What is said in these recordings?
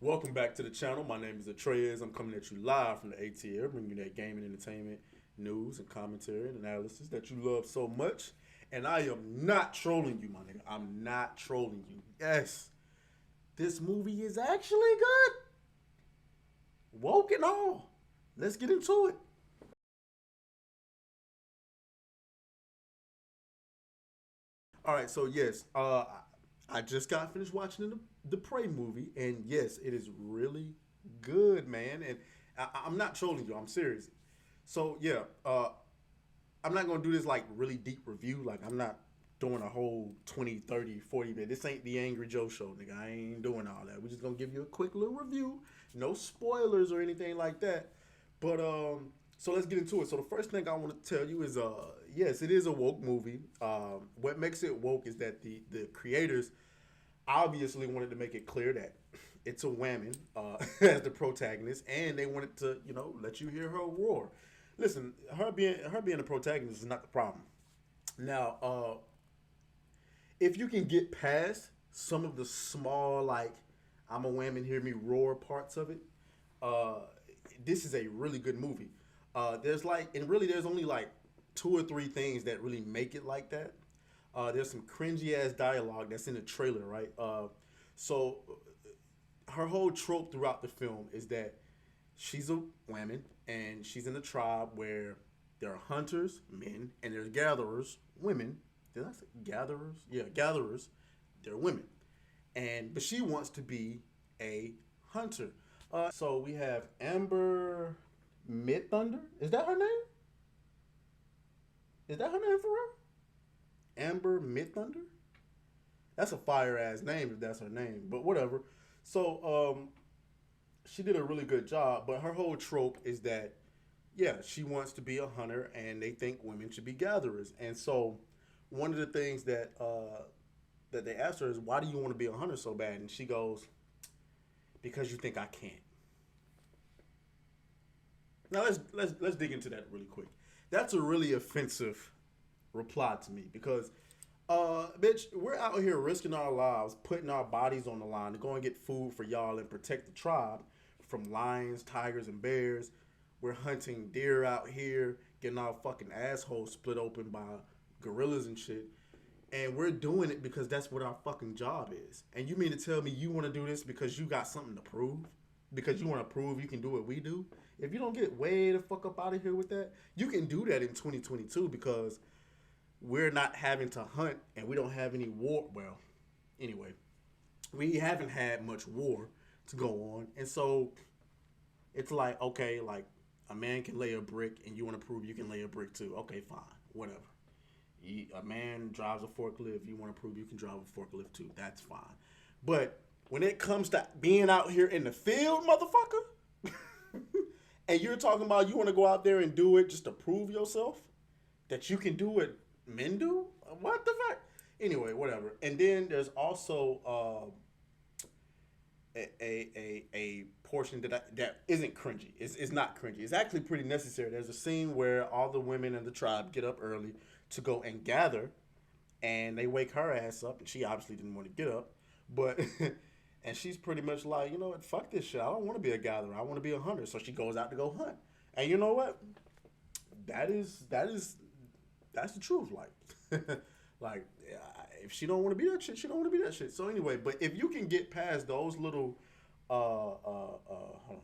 Welcome back to the channel. My name is Atreus. I'm coming at you live from the ATL, bringing you that gaming, entertainment, news, and commentary and analysis that you love so much. And I am not trolling you, my nigga. I'm not trolling you. Yes, this movie is actually good. Woke and all. Let's get into it. All right, so yes, I just got finished watching the Prey movie, and yes, it is really good, man. And I'm not trolling you. I'm serious. So yeah, I'm not gonna do this like really deep review. Like I'm not doing a whole 20, 30, 40 minute. This ain't the Angry Joe show, nigga. I ain't doing all that. We're just gonna give you a quick little review. No spoilers or anything like that. But so let's get into it. So the first thing I want to tell you is yes, it is a woke movie. What makes it woke is that the creators obviously wanted to make it clear that it's a woman as the protagonist, and they wanted to let you hear her roar. Listen, her being the protagonist is not the problem. Now, if you can get past some of the small like I'm a woman, hear me roar parts of it, uh, this is a really good movie. There's like, and really, there's only like two or three things that really make it like that. There's some cringy ass dialogue that's in the trailer, right? So her whole trope throughout the film is that she's a woman and she's in a tribe where there are hunters, men, and there's gatherers, women. Did I say gatherers? Yeah, gatherers. They're women, and but she wants to be a hunter. So we have Amber Mid Thunder. Is that her name? Is that her name for real? Amber Mid Thunder. That's a fire ass name if that's her name, but whatever. So she did a really good job, but her whole trope is that yeah, she wants to be a hunter, and they think women should be gatherers. And so one of the things that they asked her is, "Why do you want to be a hunter so bad?" And she goes, "Because you think I can't." Now let's dig into that really quick. That's a really offensive reply to me because bitch, we're out here risking our lives, putting our bodies on the line to go and get food for y'all and protect the tribe from lions, tigers, and bears. We're hunting deer out here, getting our fucking assholes split open by gorillas and shit. And we're doing it because that's what our fucking job is. And you mean to tell me you want to do this because you got something to prove? Because you want to prove you can do what we do? If you don't get way the fuck up out of here with that, you can do that in 2022 because we're not having to hunt and we don't have any war. Well, anyway, we haven't had much war to go on. And so it's like, okay, like a man can lay a brick and you want to prove you can lay a brick too. Okay, fine, whatever. A man drives a forklift, you want to prove you can drive a forklift too. That's fine. But when it comes to being out here in the field, motherfucker, and you're talking about you want to go out there and do it just to prove yourself that you can do what men do? What the fuck? Anyway, whatever. And then there's also a portion that isn't cringy. It's not cringy. It's actually pretty necessary. There's a scene where all the women in the tribe get up early to go and gather, and they wake her ass up, and she obviously didn't want to get up, but and she's pretty much like, you know what, fuck this shit. I don't want to be a gatherer. I want to be a hunter. So she goes out to go hunt. And you know what? That is that's the truth. Like, like if she don't want to be that shit, she don't want to be that shit. So anyway, but if you can get past those little, hold on.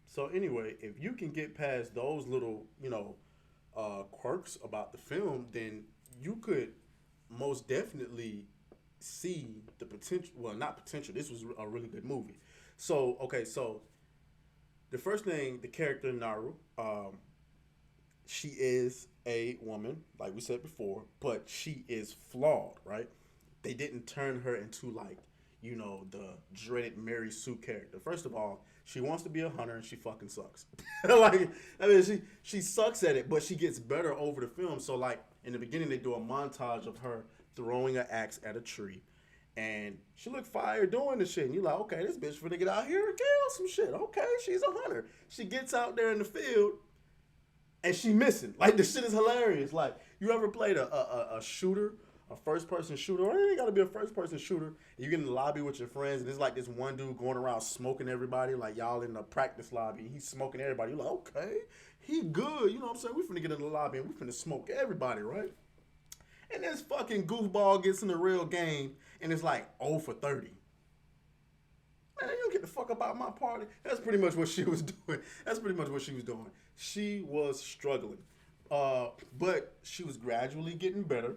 So anyway, if you can get past those little, quirks about the film, then you could most definitely see the potential. Well, not potential. This was a really good movie. So okay, so the first thing, the character Naru, she is a woman, like we said before, but she is flawed, right? They didn't turn her into like, the dreaded Mary Sue character. First of all, she wants to be a hunter and she fucking sucks. Like, I mean, she sucks at it, but she gets better over the film. So like in the beginning, they do a montage of her throwing an axe at a tree. And she looked fire doing the shit. And you're like, okay, this bitch finna get out here and kill some shit. Okay, she's a hunter. She gets out there in the field and she missing. Like the shit is hilarious. Like You ever played a shooter, a first person shooter, or it ain't gotta be a first person shooter? You get in the lobby with your friends, and there's like this one dude going around smoking everybody, like y'all in the practice lobby. He's smoking everybody. You're like, okay, he good. You know what I'm saying? We finna get in the lobby and we finna smoke everybody, right? And this fucking goofball gets in the real game, and it's like 0 for 30. Man, you don't get the fuck about my party. That's pretty much what she was doing. That's pretty much what she was doing. She was struggling. But she was gradually getting better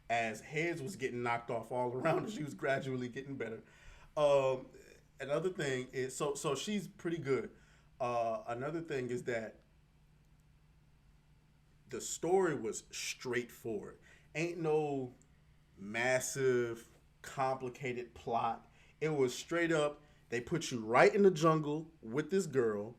as heads was getting knocked off all around her. She was gradually getting better. Um, Another thing is so she's pretty good. Another thing is that the story was straightforward. Ain't no massive, complicated plot. It was straight up. They put you right in the jungle with this girl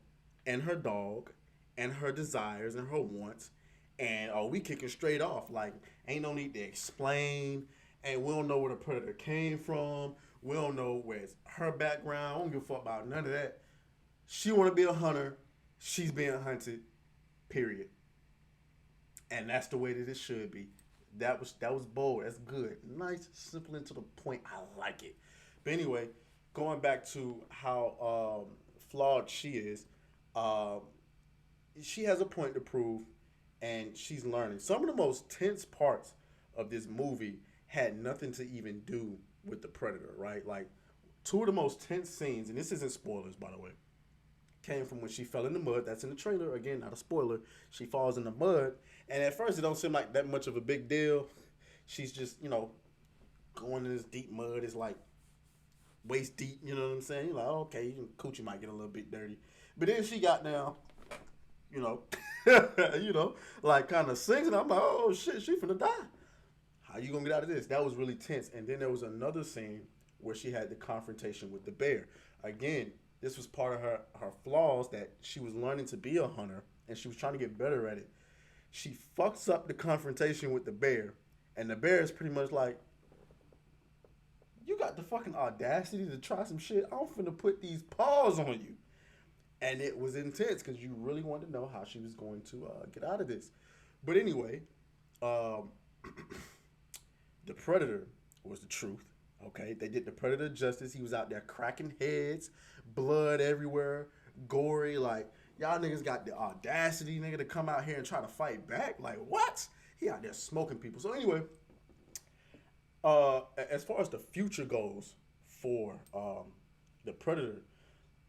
and her dog and her desires and her wants. And oh, we kicking straight off. Like, ain't no need to explain. And we don't know where the predator came from. We don't know where's her background. I don't give a fuck about none of that. She want to be a hunter. She's being hunted. Period. And that's the way that it should be. That was bold. That's good. Nice, simple, and to the point. I like it. But anyway, going back to how flawed she is, um, she has a point to prove, and she's learning. Some of the most tense parts of this movie had nothing to even do with the predator, right? Like two of the most tense scenes, and this isn't spoilers, by the way, came from when she fell in the mud. That's in the trailer. Again, not a spoiler. She falls in the mud, and at first it don't seem like that much of a big deal. She's just, going in this deep mud. It's like waist deep. You know what I'm saying? You're like, oh, okay, coochie might get a little bit dirty, but then she got down. You know, like kind of sings, and I'm like, oh shit, she finna die. How you gonna get out of this? That was really tense. And then there was another scene where she had the confrontation with the bear. Again, this was part of her flaws that she was learning to be a hunter and she was trying to get better at it. She fucks up the confrontation with the bear, and the bear is pretty much like, you got the fucking audacity to try some shit. I'm finna put these paws on you. And it was intense because you really wanted to know how she was going to get out of this. But anyway, um, the Predator was the truth. Okay, they did the Predator justice. He was out there cracking heads, blood everywhere, gory. Like, y'all niggas got the audacity, nigga, to come out here and try to fight back. Like, what? He out there smoking people. So anyway, as far as the future goes for the Predator,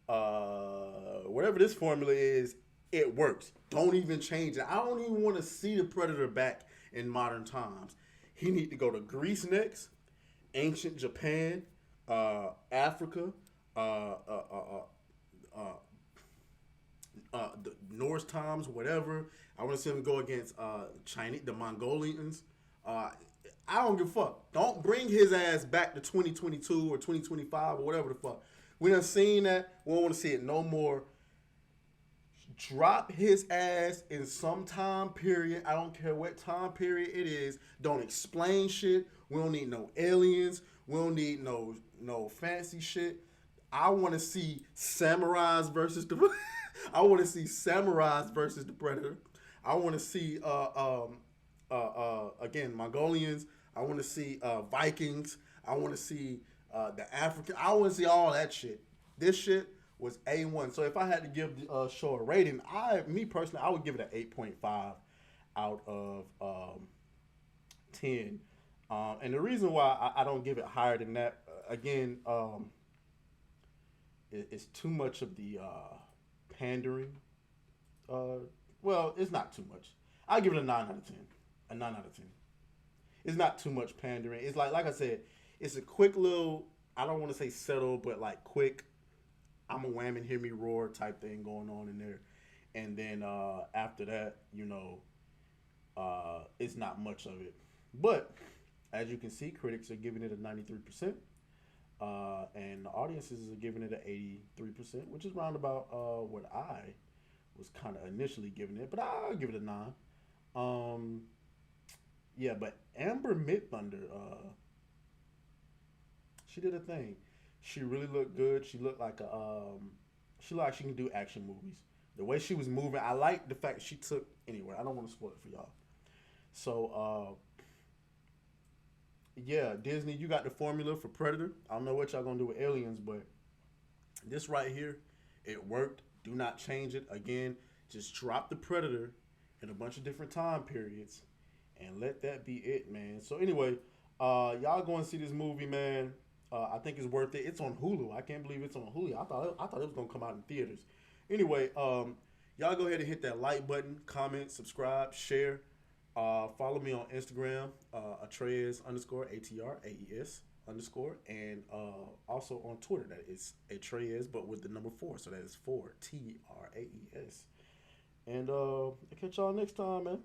whatever this formula is, it works. Don't even change it. I don't even want to see the Predator back in modern times. He need to go to Greece next, ancient Japan, Africa, uh, uh, uh, uh, the Norse times, whatever. I want to see him go against Chinese, the Mongolians. Uh, I don't give a fuck. Don't bring his ass back to 2022 or 2025 or whatever the fuck. We done seen that. We don't want to see it no more. Drop his ass in some time period. I don't care what time period it is. Don't explain shit. We don't need no aliens. We don't need no fancy shit. I want to see samurais versus the. I want to see samurais versus the predator. I want to see again Mongolians. I want to see Vikings. I want to see the African. I want to see all that shit. This shit was A1. So if I had to give the show a rating, me personally, I would give it an 8.5 out of 10. And the reason why I don't give it higher than that, again, it's too much of the pandering. Well, it's not too much. I'll give it a 9 out of 10. A 9 out of 10. It's not too much pandering. It's like I said, it's a quick little, I don't want to say settle, but like quick, I'm a wham and hear me roar type thing going on in there. And then after that, it's not much of it. But as you can see, critics are giving it a 93%. And the audiences are giving it an 83%, which is round about what I was kind of initially giving it. But I'll give it a 9. Yeah, but Amber Midthunder, she did a thing. She really looked good. She looked like she looked like she can do action movies. The way she was moving, I like the fact she took. Anyway, I don't want to spoil it for y'all. So yeah, Disney, you got the formula for Predator. I don't know what y'all gonna do with Aliens, but this right here, it worked. Do not change it. Again, just drop the Predator in a bunch of different time periods and let that be it, man. So anyway, y'all go and see this movie, man. I think it's worth it. It's on Hulu. I can't believe it's on Hulu. I thought it was gonna come out in theaters. Anyway, y'all go ahead and hit that like button, comment, subscribe, share. Follow me on Instagram, Atreas underscore ATRAES underscore, and also on Twitter. That is Atreas, but with the number four. So that is four TRAES. And I'll catch y'all next time, man.